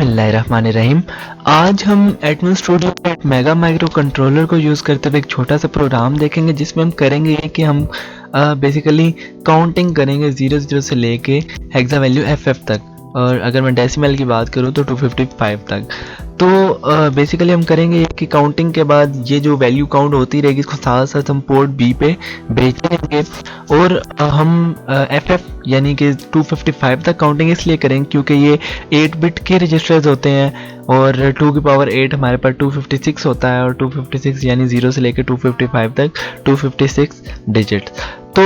बिस्मिल्लाहिर्रहमानिर्रहीम। आज हम एटमॉस स्टूडियो के मेगा माइक्रो कंट्रोलर को यूज़ करते हुए एक छोटा सा प्रोग्राम देखेंगे जिसमें हम करेंगे ये कि हम बेसिकली काउंटिंग करेंगे 00 से लेके हेक्सा वैल्यू FF तक, और अगर मैं डेसिमल की बात करूँ तो 255 तक। तो बेसिकली हम करेंगे ये कि काउंटिंग के बाद ये जो वैल्यू काउंट होती रहेगी इसको साथ साथ हम पोर्ट बी पे भेज देंगे, और हम FF यानी कि 255 तक काउंटिंग इसलिए करेंगे क्योंकि ये 8 बिट के रजिस्टर्स होते हैं और 2 की पावर 8 हमारे पास 256 होता है, और 256 यानी 0 से लेकर 255 तक 256 डिजिट। तो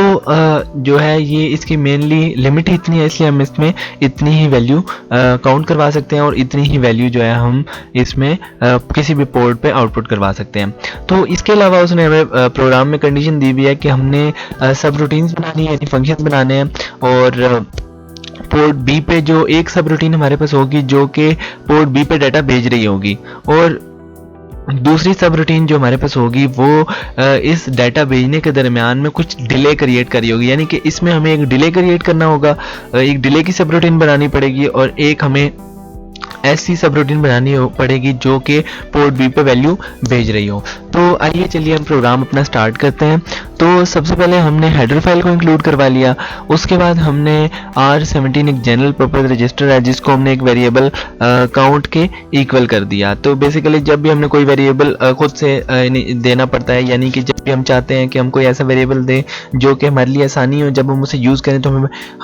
जो है ये इसकी मेनली लिमिट ही इतनी है, इसलिए हम इसमें इतनी ही वैल्यू काउंट करवा सकते हैं और इतनी ही वैल्यू जो है हम इसमें किसी भी पोर्ट पे आउटपुट करवा सकते हैं। तो इसके अलावा उसने हमें प्रोग्राम में कंडीशन दी हुई है कि हमने सब रूटीन्स बनानी है, यानी फंक्शन बनाने हैं, और पोर्ट बी पे जो एक सब रूटीन हमारे पास होगी जो कि पोर्ट बी पे डाटा भेज रही होगी, और दूसरी सब रूटीन जो हमारे पास होगी वो इस डाटा भेजने के दरमियान में कुछ डिले क्रिएट करी होगी, यानी कि इसमें हमें एक डिले क्रिएट करना होगा, एक डिले की सब रूटीन बनानी पड़ेगी, और एक हमें ऐसी सब रूटीन बनानी पड़ेगी जो कि पोर्ट बी पे वैल्यू भेज रही हो। तो आइए चलिए हम प्रोग्राम अपना स्टार्ट करते हैं। तो सबसे पहले हमने हेडर फाइल को इंक्लूड करवा लिया, उसके बाद हमने R17 एक जनरल पर्पस रजिस्टर है जिसको हमने एक वेरिएबल काउंट के इक्वल कर दिया। तो बेसिकली जब भी हमने कोई वेरिएबल खुद से देना पड़ता है, यानी कि जब भी हम चाहते हैं कि हम कोई ऐसा वेरिएबल दें जो कि हमारे लिए आसानी हो, जब हम उसे यूज़ करें तो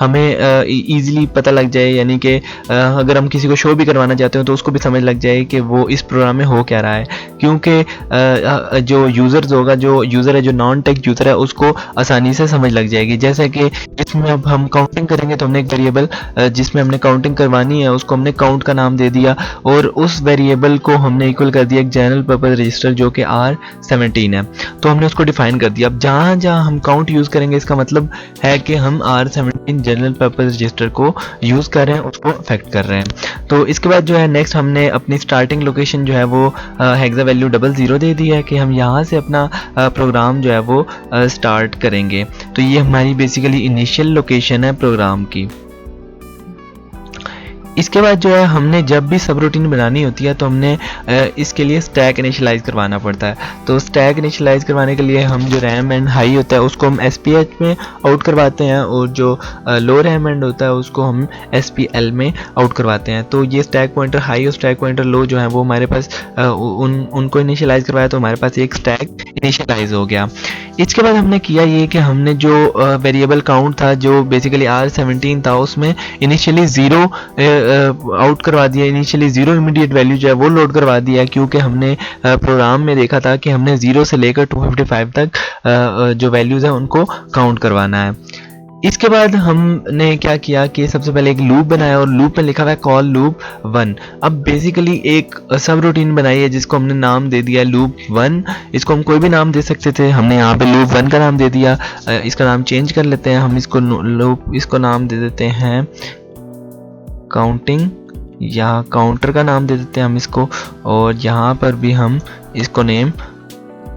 हमें ईजिली पता लग जाए, यानी कि अगर हम किसी को शो भी करवाना चाहते हो तो उसको भी समझ लग जाए कि वो इस प्रोग्राम में हो क्या रहा है, क्योंकि जो यूज़र्स होगा, जो यूज़र है, जो नॉन टेक यूज़र है, उसको आसानी से समझ लग जाएगी। जैसे कि इसमें अब हम काउंटिंग करेंगे तो हमने एक वेरिएबल जिसमें हमने काउंटिंग करवानी है उसको हमने काउंट का नाम दे दिया, और उस वेरिएबल को हमने इक्वल कर दिया एक जनरल पर्पस रजिस्टर जो कि R17 है, तो हमने उसको डिफाइन कर दिया। अब जहाँ जहाँ हम काउंट यूज़ करेंगे इसका मतलब है कि हम R17 जनरल पर्पस रजिस्टर को यूज़ कर रहे हैं, उसको अफेक्ट कर रहे हैं। तो इसके बाद जो है नेक्स्ट हमने अपनी स्टार्टिंग लोकेशन जो है वो हेक्सा वैल्यू 00 दे दी है कि हम यहाँ से अपना प्रोग्राम जो है वो स्टार्ट करेंगे। तो ये हमारी बेसिकली इनिशियल लोकेशन है प्रोग्राम की। इसके बाद जो है हमने जब भी सब रूटीन बनानी होती है तो हमने इसके लिए स्टैक इनिशियलाइज करवाना पड़ता है। तो स्टैक इनिशियलाइज करवाने के लिए हम जो रैम एंड हाई होता है उसको हम SPH में आउट करवाते हैं, और जो लो रैम एंड होता है उसको हम SPL में आउट करवाते हैं। तो ये स्टैक पॉइंटर हाई और स्टैक पॉइंटर लो जो है वो हमारे पास उनको इनिशियलाइज करवाया, तो हमारे पास एक स्टैक इनिशियलाइज हो गया। इसके बाद हमने किया ये कि हमने जो वेरिएबल काउंट था जो बेसिकली R17 था उसमें इनिशियली 0 आउट करवा दिया, इनिशियली 0 इमीडिएट वैल्यू जो है वो लोड करवा दिया, क्योंकि हमने प्रोग्राम में देखा था कि हमने 0 से लेकर 255 तक जो वैल्यूज़ हैं उनको काउंट करवाना है। इसके बाद हमने क्या किया कि सबसे पहले एक लूप बनाया, और लूप में लिखा हुआ है कॉल लूप 1। अब बेसिकली एक सब रूटीन बनाई है जिसको हमने नाम दे दिया लूप 1। इसको हम कोई भी नाम दे सकते थे, हमने यहाँ पे लूप 1 का नाम दे दिया। इसका नाम चेंज कर लेते हैं, हम इसको नाम दे देते हैं काउंटिंग, या काउंटर का नाम दे देते हैं हम इसको, और यहाँ पर भी हम इसको नेम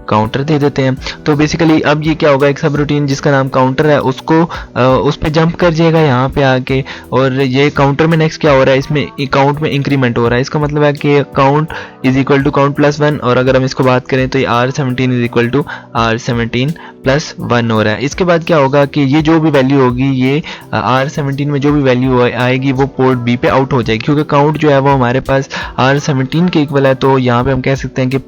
काउंटर दे देते हैं। तो बेसिकली अब ये क्या होगा, एक सब रूटीन जिसका नाम काउंटर है उसको उस पर जंप कर जाएगा यहाँ पे आके, और ये काउंटर में नेक्स्ट क्या हो रहा है, इसमें काउंट में इंक्रीमेंट हो रहा है। इसका मतलब है कि count is equal to count plus 1, और अगर हम इसको बात करें तो ये R17 is equal to R17 plus 1 हो रहा है। इसके बाद क्या होगा कि ये जो भी वैल्यू होगी, ये R17 में जो भी वैल्यू आएगी वो पोर्ट बी पे आउट हो जाएगी, क्योंकि काउंट जो है वो हमारे पास R17 के इक्वल है। तो यहाँ पे हम कह सकते हैं कि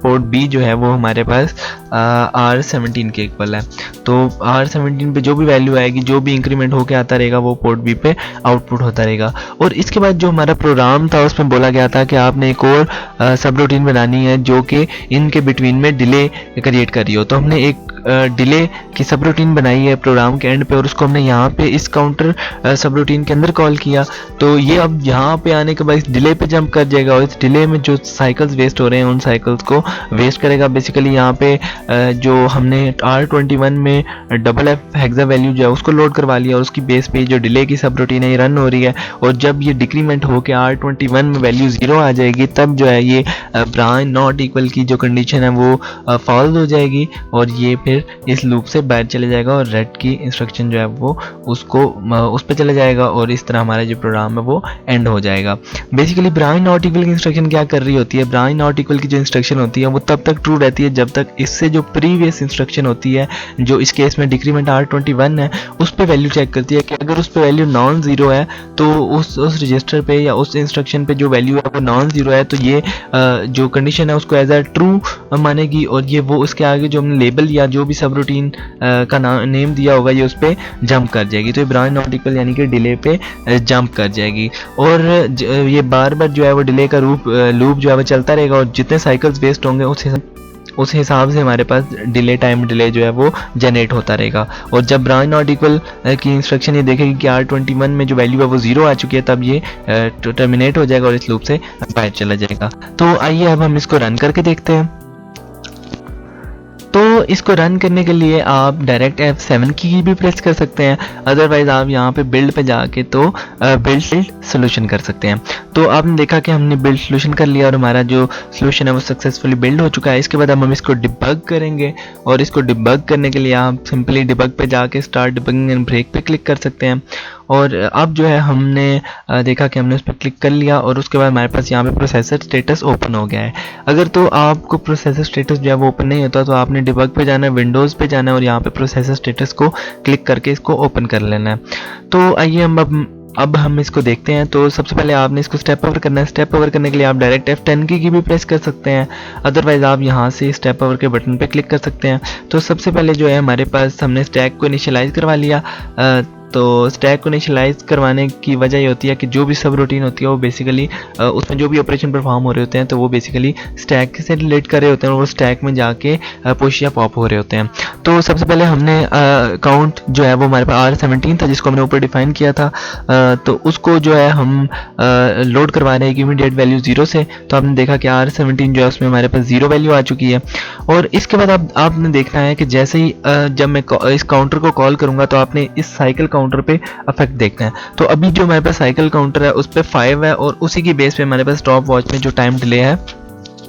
पोर्ट बी जो है वो हमारे पास R17 के इक्वल है। तो R17 पे जो भी वैल्यू आएगी, जो भी इंक्रीमेंट होके आता रहेगा वो पोर्ट बी पे आउटपुट होता रहेगा। और इसके बाद जो हमारा प्रोग्राम था उसमें बोला गया था कि आपने एक और सब रूटीन बनानी है जो कि इनके बिटवीन में डिले क्रिएट कर रही हो। तो हमने एक डिले की सब रूटीन बनाई है प्रोग्राम के एंड पे, और उसको हमने यहाँ पे इस काउंटर सब रूटीन के अंदर कॉल किया। तो ये अब यहाँ पे आने के बाद इस डिले पे जंप कर जाएगा, और इस डिले में जो साइकिल्स वेस्ट हो रहे हैं उन साइकिल्स को वेस्ट करेगा। बेसिकली यहाँ पे जो हमने R21 में FF हेक्सा वैल्यू जो है उसको लोड करवा लिया, और उसकी बेस पे जो डिले की सब रूटीन है ये रन हो रही है, और जब ये डिक्रीमेंट होकर R21 में वैल्यू 0 आ जाएगी तब जो है ये ब्रांच नॉट इक्वल की जो कंडीशन है वो फॉल्स हो जाएगी, और ये फिर इस लूप से बाहर चले जाएगा और रेड की इंस्ट्रक्शन जो है वो उसको उस पर चले जाएगा और इस तरह हमारा जो प्रोग्राम है वो एंड हो जाएगा। बेसिकली ब्रांच नॉट इक्वल की इंस्ट्रक्शन क्या कर रही होती है, ब्रांच नॉट इक्वल की जो इंस्ट्रक्शन होती है वो तब तक ट्रू रहती है जब तक इससे जो प्रीवियस इंस्ट्रक्शन होती है, जो इस केस में डिक्रीमेंट R21 है, उस पर वैल्यू चेक करती है कि अगर उस पर वैल्यू नॉन ज़ीरो है तो उस रजिस्टर पे या उस इंस्ट्रक्शन पे जो वैल्यू है वो नॉन ज़ीरो है, तो ये जो कंडीशन है उसको एज अ ट्रू मानेगी और ये वो उसके आगे जो हमने लेबल या जो भी सब रूटीन का नेम दिया होगा ये उस पर जंप कर जाएगी। तो ये ब्रांच नॉट इक्वल यानी कि डिले पे जंप कर जाएगी और ये बार बार जो है वो डिले का लूप जो है वो चलता रहेगा और जितने साइकिल्स वेस्ट होंगे उस हिसाब से हमारे पास टाइम डिले जो है वो जनरेट होता रहेगा। और जब ब्रांच नॉट इक्वल की इंस्ट्रक्शन ये देखेगी कि R21 में जो वैल्यू है वो 0 आ चुकी है, तब ये टर्मिनेट हो जाएगा और इस लूप से बाहर चला जाएगा। तो आइए अब हम इसको रन करके देखते हैं। तो इसको रन करने के लिए आप डायरेक्ट F7 की भी प्रेस कर सकते हैं, अदरवाइज आप यहाँ पे बिल्ड पे जाके तो बिल्ड सोल्यूशन कर सकते हैं। तो आपने देखा कि हमने बिल्ड सोल्यूशन कर लिया और हमारा जो सोल्यूशन है वो सक्सेसफुली बिल्ड हो चुका है। इसके बाद हम इसको डिबग करेंगे और इसको डिबग करने के लिए आप सिंपली डिबग पे जाके स्टार्ट डिबगिंग एंड ब्रेक पे क्लिक कर सकते हैं। और अब जो है हमने देखा कि हमने उस पर क्लिक कर लिया और उसके बाद हमारे पास यहाँ पे प्रोसेसर स्टेटस ओपन हो गया है। अगर तो आपको प्रोसेसर स्टेटस जो है वो ओपन नहीं होता तो आपने डिबग पे जाना है, विंडोज़ पे जाना है और यहाँ पे प्रोसेसर स्टेटस को क्लिक करके इसको ओपन कर लेना है। तो आइए हम अब हम इसको देखते हैं। तो सबसे पहले आपने इसको स्टेप ओवर करना है। स्टेप ओवर करने के लिए आप डायरेक्ट F10 की भी प्रेस कर सकते हैं, अदरवाइज आप यहाँ से स्टेप ओवर के बटन पे क्लिक कर सकते हैं। तो सबसे पहले जो है हमारे पास हमने स्टैक को इनिशियलाइज करवा लिया। तो स्टैक को इनिशियलाइज करवाने की वजह ये होती है कि जो भी सब रूटीन होती है वो बेसिकली उसमें जो भी ऑपरेशन परफॉर्म हो रहे होते हैं तो वो बेसिकली स्टैक से रिलेट कर रहे होते हैं और वो स्टैक में जाके पुश या पॉप हो रहे होते हैं। तो सबसे पहले हमने काउंट जो है वो हमारे पास R17 था जिसको हमने ऊपर डिफाइन किया था, तो उसको जो है हम लोड करवा रहे हैं इमीडिएट वैल्यू 0 से। तो आपने देखा कि R17 जो है उसमें हमारे पास 0 वैल्यू आ चुकी है। और इसके बाद आपने देखना है कि जैसे ही जब मैं इस काउंटर को कॉल करूँगा तो आपने इस साइकिल काउंटर पे इफेक्ट देखना है। तो अभी जो हमारे पास साइकिल काउंटर है उस पर 5 है और उसी की बेस पे हमारे पास स्टॉप वॉच में जो टाइम डिले है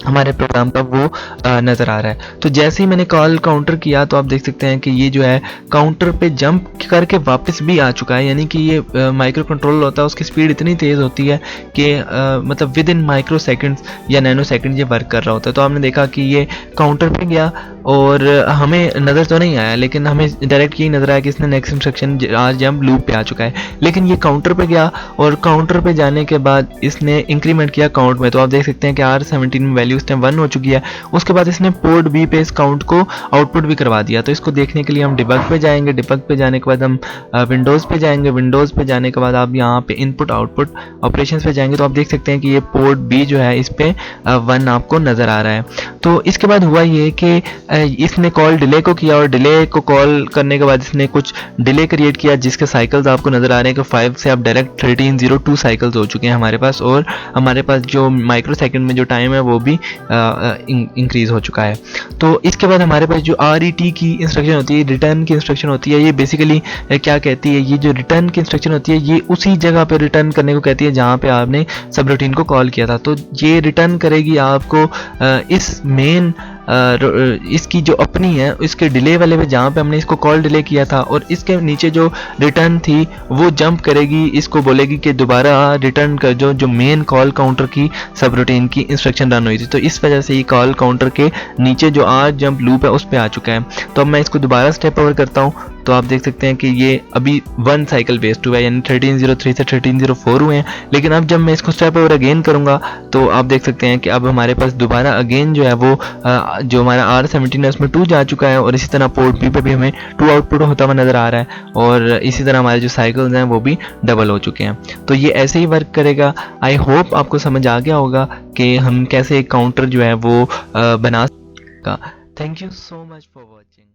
हमारे प्रोग्राम का वो नज़र आ रहा है। तो जैसे ही मैंने कॉल काउंटर किया तो आप देख सकते हैं कि ये जो है काउंटर पे जंप करके वापस भी आ चुका है, यानी कि ये माइक्रो कंट्रोल होता है उसकी स्पीड इतनी तेज़ होती है कि मतलब विद इन माइक्रो सेकेंड्स या नैनो सेकेंड ये वर्क कर रहा होता है। तो आपने देखा कि ये काउंटर पे गया और हमें नज़र तो नहीं आया लेकिन हमें डायरेक्ट यही नज़र आया कि इसने नेक्स्ट इंस्ट्रक्शन आज जंप लूप पे आ चुका है। लेकिन ये काउंटर पे गया और काउंटर पे जाने के बाद इसने इंक्रीमेंट किया काउंट में। तो आप देख सकते हैं कि R17 में वैल्यू उस टाइम 1 हो चुकी है। उसके बाद इसने पोर्ट बी पे इस काउंट को आउटपुट भी करवा दिया। तो इसको देखने के लिए हम डिबग पे जाएंगे, डिबग पे जाने के बाद हम विंडोज़ पे जाएंगे, विंडोज़ पे जाने के बाद आप यहाँ पे इनपुट आउटपुट ऑपरेशंस पे जाएंगे तो आप देख सकते हैं कि ये पोर्ट बी जो है इस पे 1 आपको नज़र आ रहा है। तो इसके बाद हुआ ये कि इसने कॉल डिले को किया और डिले को कॉल करने के बाद इसने कुछ डिले क्रिएट किया जिसके साइकिल्स आपको नज़र आ रहे हैं कि 5 से आप डायरेक्ट 1302 साइकिल्स हो चुके हैं हमारे पास और हमारे पास जो माइक्रो सेकेंड में जो टाइम है वो भी इंक्रीज हो चुका है। तो इसके बाद हमारे पास जो RET की इंस्ट्रक्शन होती है, रिटर्न की इंस्ट्रक्शन होती है, ये बेसिकली क्या कहती है, ये जो रिटर्न की इंस्ट्रक्शन होती है ये उसी जगह पे रिटर्न करने को कहती है जहाँ पे आपने सब रूटीन को कॉल किया था। तो ये रिटर्न करेगी आपको इस मेन इसकी जो अपनी है इसके डिले वाले पे जहाँ पे हमने इसको कॉल डिले किया था और इसके नीचे जो रिटर्न थी वो जंप करेगी, इसको बोलेगी कि दोबारा रिटर्न कर जो मेन कॉल काउंटर की सब रूटीन की इंस्ट्रक्शन रन हुई थी। तो इस वजह से ये कॉल काउंटर के नीचे जो जंप लूप है उस पर आ चुका है। तो अब मैं इसको दोबारा स्टेप ओवर करता हूँ तो आप देख सकते हैं कि ये अभी 1 साइकिल वेस्ट हुआ है, यानी 1303 से 1304 हुए हैं। लेकिन अब जब मैं इसको स्टेप ओवर अगेन करूंगा तो आप देख सकते हैं कि अब हमारे पास दोबारा अगेन जो है वो जो हमारा R17 है उसमें 2 जा चुका है और इसी तरह पोर्ट बी पे भी हमें 2 आउटपुट होता हुआ नज़र आ रहा है और इसी तरह हमारे जो साइकिल्स हैं वो भी डबल हो चुके हैं। तो ये ऐसे ही वर्क करेगा। आई होप आपको समझ आ गया होगा कि हम कैसे एक काउंटर जो है वो बना सका। Thank you so much for watching.